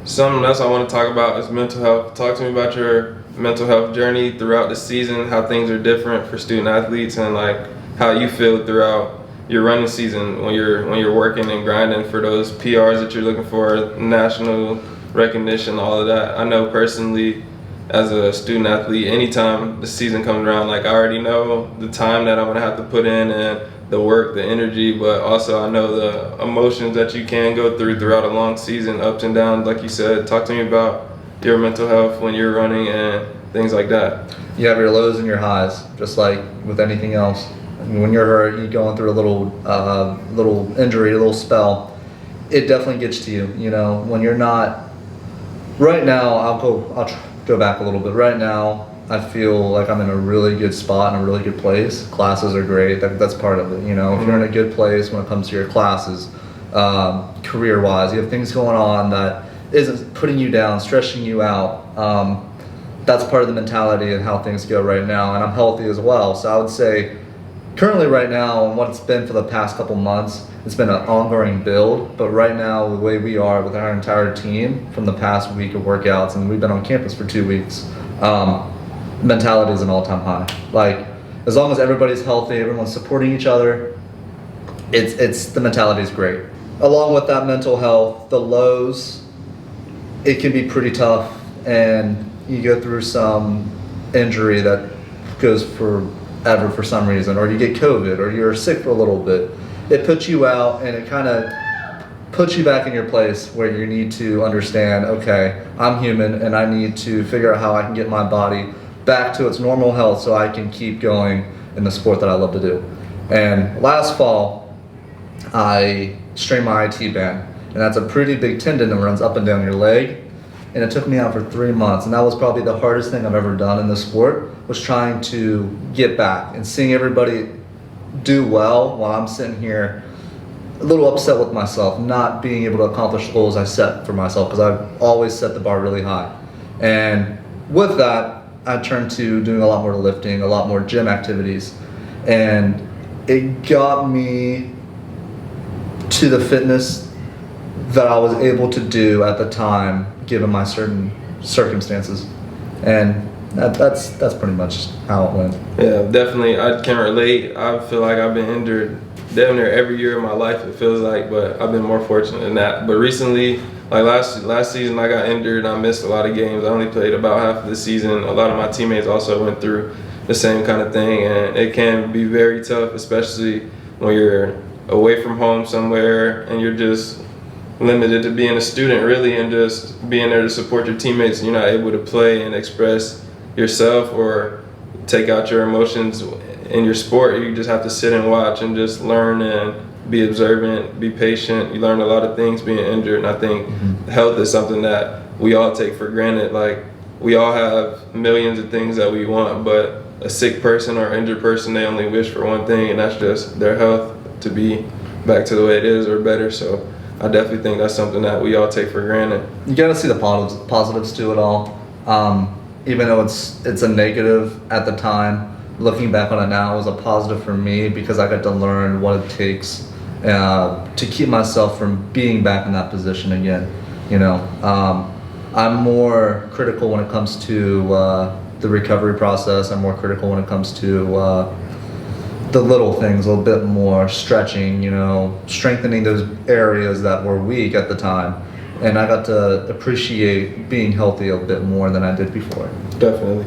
Something else I want to talk about is mental health. Talk to me about your mental health journey throughout the season, how things are different for student athletes, and like how you feel throughout your running season when you're working and grinding for those PRs that you're looking for, national recognition, all of that. I know personally, as a student athlete, anytime the season comes around, like I already know the time that I'm gonna have to put in and the work, the energy, but also I know the emotions that you can go through throughout a long season, ups and downs, like you said. Talk to me about your mental health when you're running and things like that. You have your lows and your highs, just like with anything else. I mean, when you're hurt, you're going through a little injury, a little spell, it definitely gets to you. You know, when you're not. Right now, go back a little bit. Right now, I feel like I'm in a really good spot, in a really good place. Classes are great. That's part of it. You know, if you're in a good place when it comes to your classes, career-wise, you have things going on that isn't putting you down, stressing you out. That's part of the mentality and how things go right now. And I'm healthy as well. So I would say, currently right now, and what it's been for the past couple months, it's been an ongoing build. But right now, the way we are with our entire team from the past week of workouts, and we've been on campus for 2 weeks. Mentality is an all-time high. Like, as long as everybody's healthy, everyone's supporting each other, it's the mentality is great. Along with that mental health, the lows, it can be pretty tough, and you go through some injury that goes forever for some reason, or you get COVID, or you're sick for a little bit. It puts you out, and it kind of puts you back in your place where you need to understand, okay, I'm human, and I need to figure out how I can get my body back to its normal health so I can keep going in the sport that I love to do. And last fall, I strained my IT band, and that's a pretty big tendon that runs up and down your leg. And it took me out for 3 months, and that was probably the hardest thing I've ever done in this sport, was trying to get back and seeing everybody do well while I'm sitting here a little upset with myself, not being able to accomplish the goals I set for myself, because I've always set the bar really high. And with that, I turned to doing a lot more lifting, a lot more gym activities, and it got me to the fitness that I was able to do at the time, given my certain circumstances. And that's pretty much how it went. Yeah, definitely. I can relate. I feel like I've been injured damn near every year of my life, it feels like, but I've been more fortunate than that. But recently, like last season, I got injured. I missed a lot of games. I only played about half of the season. A lot of my teammates also went through the same kind of thing, and it can be very tough, especially when you're away from home somewhere and you're just limited to being a student, really, and just being there to support your teammates. And you're not able to play and express yourself or take out your emotions in your sport. You just have to sit and watch and just learn and be observant, be patient. You learn a lot of things being injured, and I think health is something that we all take for granted. Like, we all have millions of things that we want, but a sick person or injured person, they only wish for one thing, and that's just their health to be back to the way it is or better. So I definitely think that's something that we all take for granted. You got to see the positives to it all. Even though it's a negative at the time, looking back on it now, it was a positive for me because I got to learn what it takes to keep myself from being back in that position again. You know, I'm more critical when it comes to the recovery process. I'm more critical when it comes to the little things, a little bit more stretching, you know, strengthening those areas that were weak at the time. And I got to appreciate being healthy a bit more than I did before. Definitely.